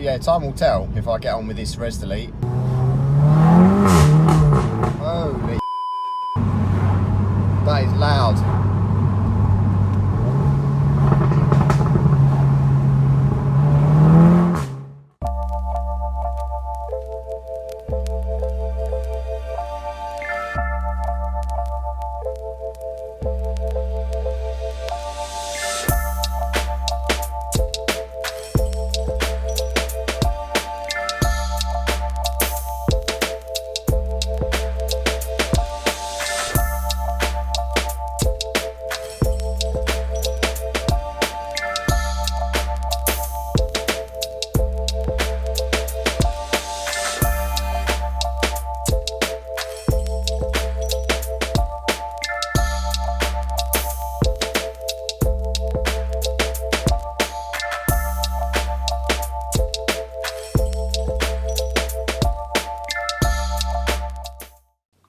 But yeah, time will tell if I get on with this res delete. Holy, that is loud.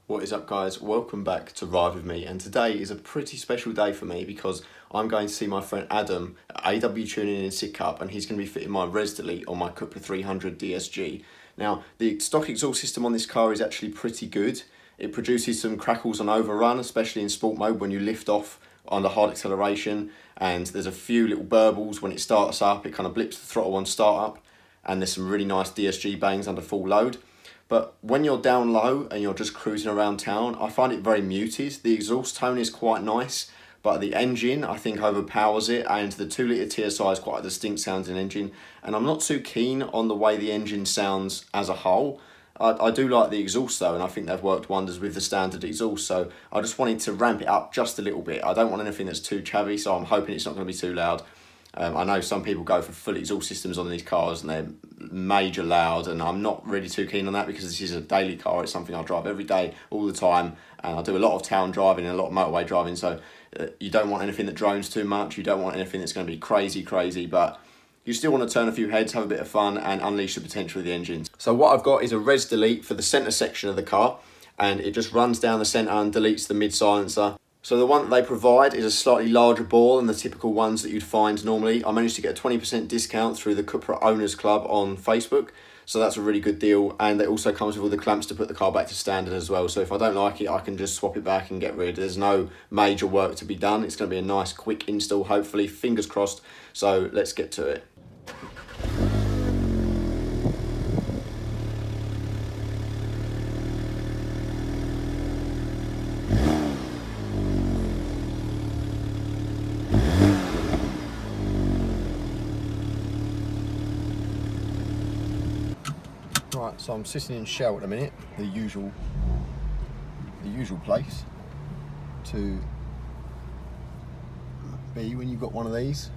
What is up, guys? Welcome back to Ride With Me, and today is a pretty special day for me because I'm going to see my friend Adam at AWTuning in Sidcup, and he's going to be fitting my res delete on my Cupra 300 DSG. Now, the stock exhaust system on this car is actually pretty good. It produces some crackles on overrun, especially in sport mode when you lift off under hard acceleration, and there's a few little burbles when it starts up. It kind of blips the throttle on start up, and there's some really nice DSG bangs under full load. But when you're down low and you're just cruising around town, I find it very muted. The exhaust tone is quite nice, but the engine, I think, overpowers it, and the 2 litre TSI is quite a distinct sounding engine, and I'm not too keen on the way the engine sounds as a whole. I do like the exhaust though, and I think they've worked wonders with the standard exhaust, so I just wanted to ramp it up just a little bit. I don't want anything that's too chavvy, so I'm hoping it's not going to be too loud. I know some people go for full exhaust systems on these cars and they're major loud, and I'm not really too keen on that because this is a daily car. It's something I drive every day, all the time, and I do a lot of town driving and a lot of motorway driving, so you don't want anything that drones too much. You don't want anything that's going to be crazy, but you still want to turn a few heads, have a bit of fun, and unleash the potential of the engines. So what I've got is a res delete for the centre section of the car, and it just runs down the centre and deletes the mid silencer. So the one that they provide is a slightly larger bore than the typical ones that you'd find normally. I managed to get a 20% discount through the Cupra Owners Club on Facebook, so that's a really good deal, and it also comes with all the clamps to put the car back to standard as well. So if I don't like it, I can just swap it back and get rid. There's no major work to be done. It's going to be a nice quick install, hopefully, fingers crossed. So let's get to it. Right, so I'm sitting in Shell at the minute, the usual place to be when you've got one of these.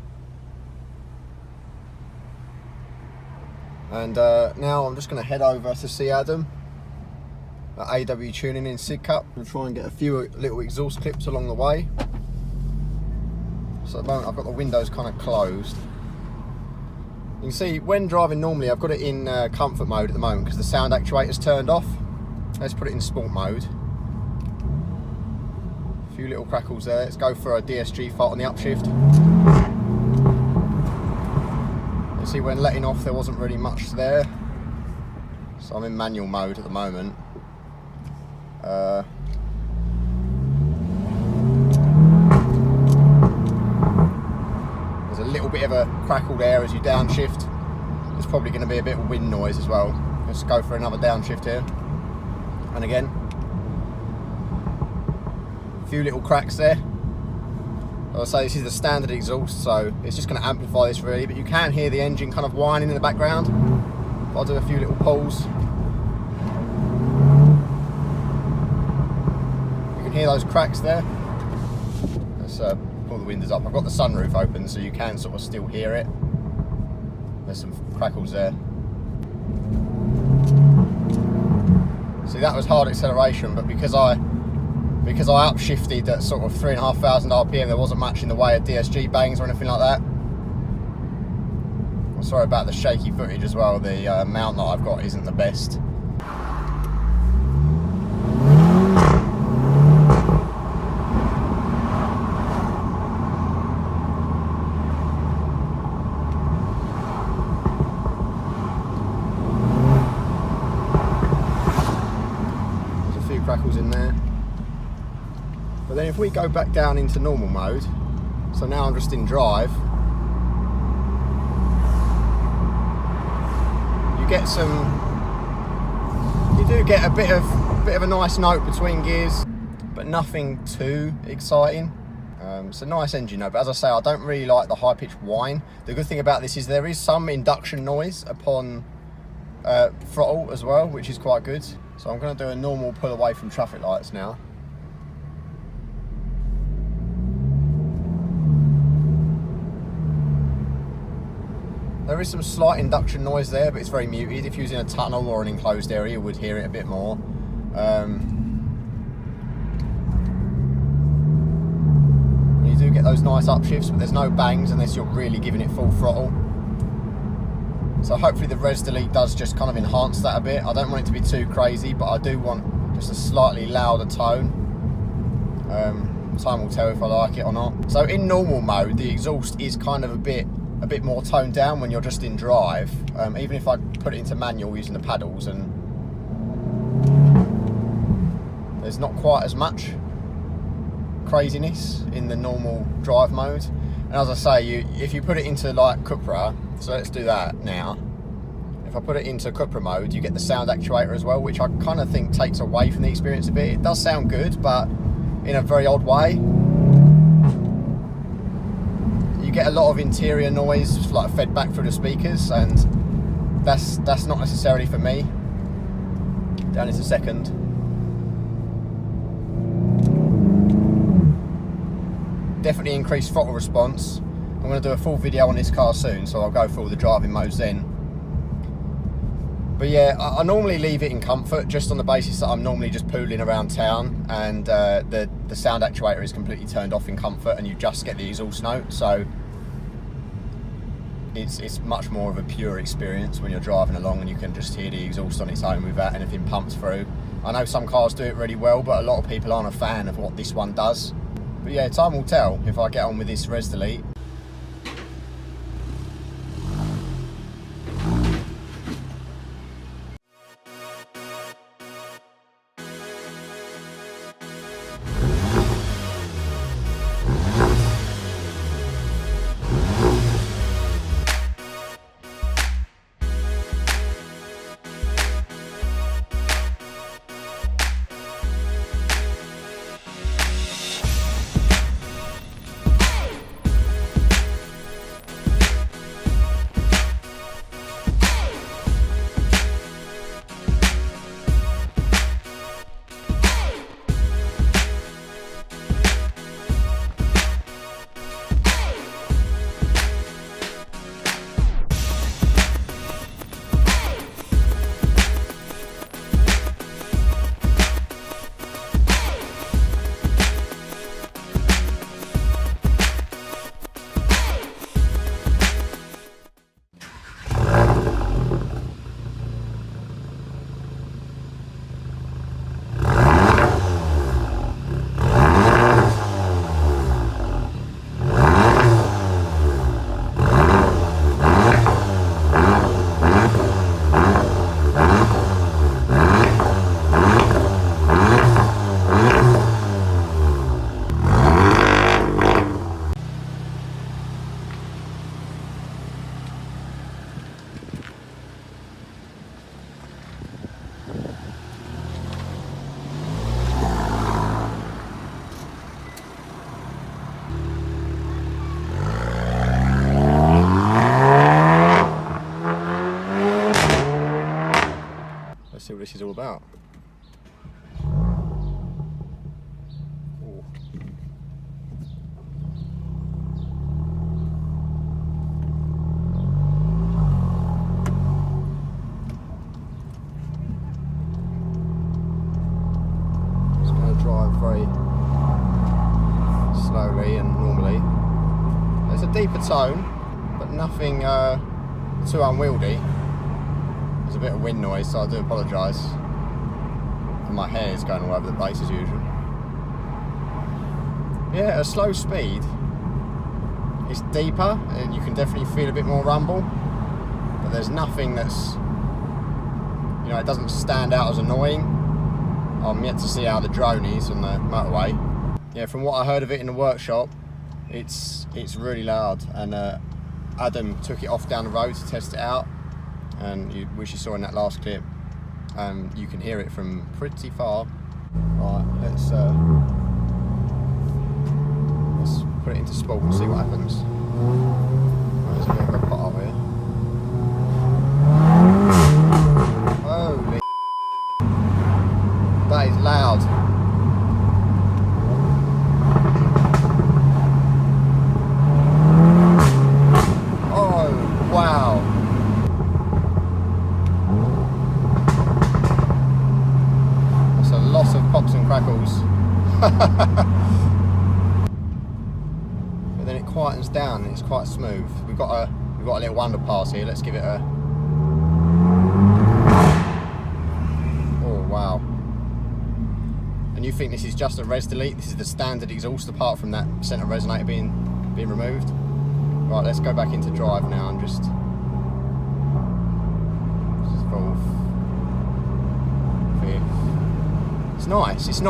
And now I'm just going to head over to see Adam at AWTuning in Sidcup and try and get a few little exhaust clips along the way. So at the moment I've got the windows kind of closed. You can see when driving normally I've got it in comfort mode at the moment because the sound actuator's turned off. Let's put it in sport mode. A few little crackles there. Let's go for a DSG fault on the upshift. You see when letting off there wasn't really much there. So I'm in manual mode at the moment. There's a little bit of a crackle there as you downshift. There's probably going to be a bit of wind noise as well. Let's go for another downshift here. And again. A few little cracks there. I'll say this is the standard exhaust, so it's just going to amplify this really, but you can hear the engine kind of whining in the background. I'll do a few little pulls. You can hear those cracks there. Let's pull the windows up. I've got the sunroof open so you can sort of still hear it. There's some crackles there. See, that was hard acceleration, but because I upshifted at sort of 3,500 RPM, there wasn't much in the way of DSG bangs or anything like that. I'm sorry about the shaky footage as well. The mount that I've got isn't the best. if we go back down into normal mode, so now I'm just in drive, you do get a bit of a nice note between gears, but nothing too exciting. It's a nice engine note, but as I say, I don't really like the high-pitched whine. The good thing about this is there is some induction noise upon throttle as well, which is quite good. So I'm going to do a normal pull away from traffic lights now. There is some slight induction noise there, but it's very muted. If you was in a tunnel or an enclosed area, you would hear it a bit more. You do get those nice upshifts, but there's no bangs unless you're really giving it full throttle. So hopefully the res delete does just kind of enhance that a bit. I don't want it to be too crazy, but I do want just a slightly louder tone. Time will tell if I like it or not. So in normal mode, the exhaust is kind of a bit more toned down when you're just in drive. Even if I put it into manual using the paddles, and there's not quite as much craziness in the normal drive mode. And as I say, if you put it into like Cupra, so let's do that now. If I put it into Cupra mode, you get the sound actuator as well, which I kind of think takes away from the experience a bit. It does sound good, but in a very odd way. You get a lot of interior noise like fed back through the speakers, and that's not necessarily for me. Down into second. Definitely increased throttle response. I'm going to do a full video on this car soon, so I'll go through all the driving modes then. But yeah, I normally leave it in comfort, just on the basis that I'm normally just pooling around town, and the sound actuator is completely turned off in comfort, and you just get the exhaust note. So it's much more of a pure experience when you're driving along and you can just hear the exhaust on its own without anything pumped through. I know some cars do it really well, but a lot of people aren't a fan of what this one does. But yeah, time will tell if I get on with this res delete. See what this is all about. Ooh. Just going to drive very slowly and normally. There's a deeper tone, but nothing too unwieldy. There's a bit of wind noise, so I do apologise. And my hair is going all over the place as usual. Yeah, at a slow speed, it's deeper and you can definitely feel a bit more rumble, but there's nothing that's, you know, it doesn't stand out as annoying. I'm yet to see how the drone is on the motorway. yeah, from what I heard of it in the workshop, it's really loud, and Adam took it off down the road to test it out, and which you saw in that last clip. You can hear it from pretty far. Right, let's put it into sport and see what happens. There's a bit of a pot up here. Holy, that is loud. Oh, wow. That's a lot of pops and crackles. But then it quietens down and it's quite smooth. We've got a little underpass here. Let's give it a... Oh, wow. And you think this is just a res delete? This is the standard exhaust apart from that centre resonator being removed? Right, let's go back into drive now and just fourth, fifth. It's nice. It's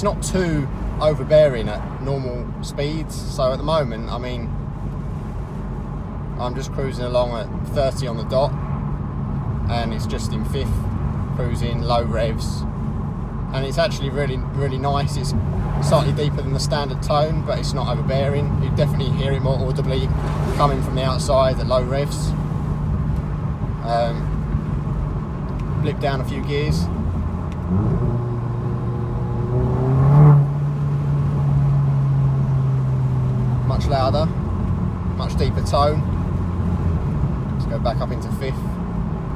not too overbearing at normal speeds. So at the moment, I mean, I'm just cruising along at 30 on the dot, and it's just in fifth, cruising low revs, and it's actually really nice. It's slightly deeper than the standard tone, but it's not overbearing. You definitely hear it more audibly coming from the outside at low revs. Blip down a few gears. Much louder, much deeper tone. Let's go back up into fifth.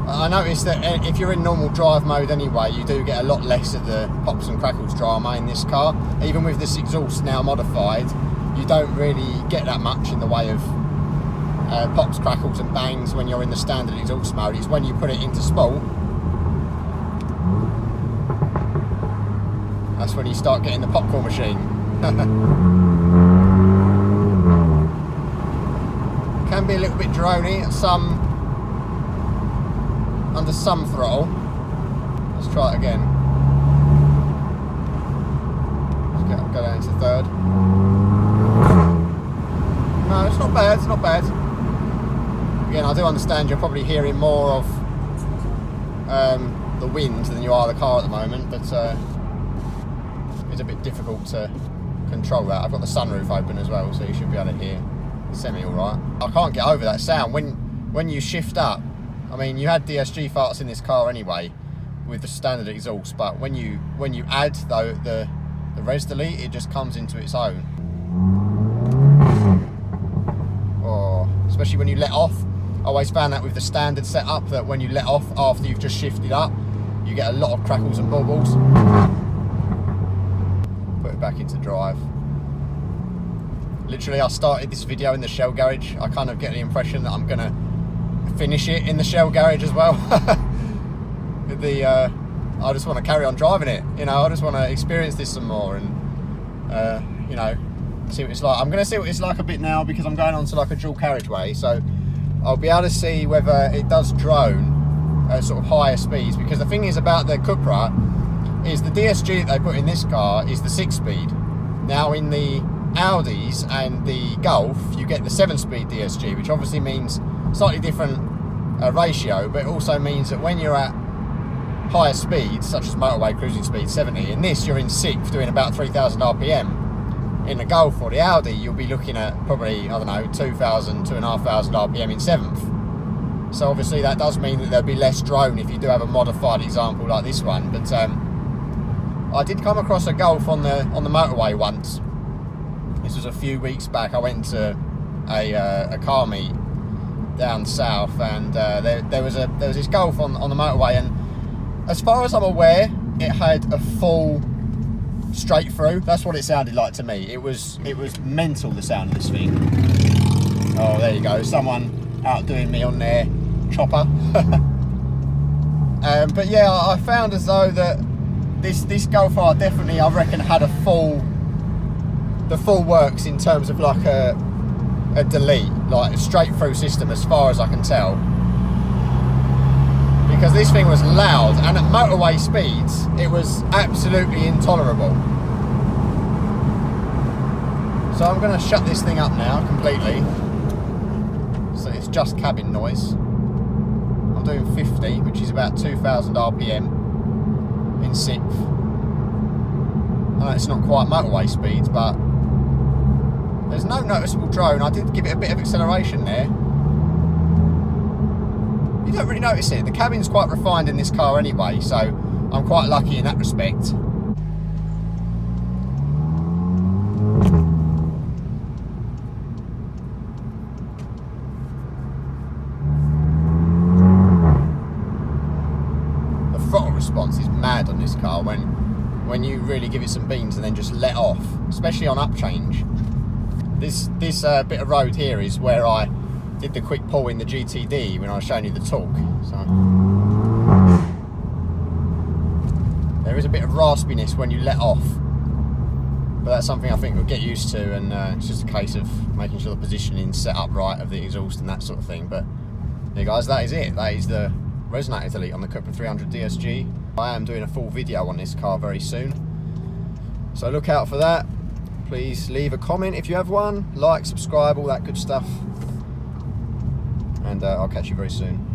I noticed that if you're in normal drive mode anyway, you do get a lot less of the pops and crackles drama in this car. Even with this exhaust now modified, you don't really get that much in the way of pops, crackles and bangs when you're in the standard exhaust mode. It's when you put it into sport, that's when you start getting the popcorn machine. Can be a little bit drony at under some throttle. Let's try it again. Let's go down into third. No, it's not bad, it's not bad. Again, I do understand you're probably hearing more of the wind than you are the car at the moment, but it's a bit difficult to control that. I've got the sunroof open as well, so you should be able to hear semi alright. I can't get over that sound when you shift up. I mean, you had DSG farts in this car anyway with the standard exhaust, but when you add the res delete, it just comes into its own. Oh, especially when you let off. I always found that with the standard setup, that when you let off after you've just shifted up, you get a lot of crackles and bubbles. Put it back into drive. Literally, I started this video in the Shell garage. I kind of get the impression that I'm gonna finish it in the Shell garage as well. I just want to carry on driving it. You know, I just want to experience this some more and you know, see what it's like. I'm gonna see what it's like a bit now because I'm going on to like a dual carriageway, so I'll be able to see whether it does drone at sort of higher speeds. Because the thing is about the Cupra is the DSG that they put in this car is the 6-speed. Now in the Audis and the Golf, you get the 7-speed DSG, which obviously means slightly different ratio, but it also means that when you're at higher speeds, such as motorway cruising speed 70, in this you're in 6th doing about 3,000 RPM. In the Golf or the Audi, you'll be looking at probably, I don't know, 2,000, 2,500 RPM in 7th. So obviously that does mean that there'll be less drone if you do have a modified example like this one. But I did come across a Golf on the motorway once. This was a few weeks back. I went to a car meet down south, and there was this Golf on the motorway, and as far as I'm aware, it had a full straight through. That's what it sounded like to me. It was mental, the sound of this thing. Oh, there you go. Someone outdoing me on their chopper. But yeah, I found as though that this Golf R definitely, I reckon, had the full works in terms of like a delete, like a straight through system as far as I can tell. Because this thing was loud, and at motorway speeds, it was absolutely intolerable. So I'm going to shut this thing up now completely. So it's just cabin noise. I'm doing 50, which is about 2,000 RPM in 6th. I know it's not quite motorway speeds, but there's no noticeable drone. I did give it a bit of acceleration there. You don't really notice it. The cabin's quite refined in this car anyway, so I'm quite lucky in that respect. Response is mad on this car when you really give it some beans and then just let off, especially on up change. This bit of road here is where I did the quick pull in the GTD when I was showing you the torque. So there is a bit of raspiness when you let off, but that's something I think we'll get used to, and it's just a case of making sure the positioning's set up right of the exhaust and that sort of thing. But yeah guys, that is it. That is the resonator delete on the Cupra 300 DSG. I am doing a full video on this car very soon, so look out for that. Please leave a comment if you have one, like, subscribe, all that good stuff, and I'll catch you very soon.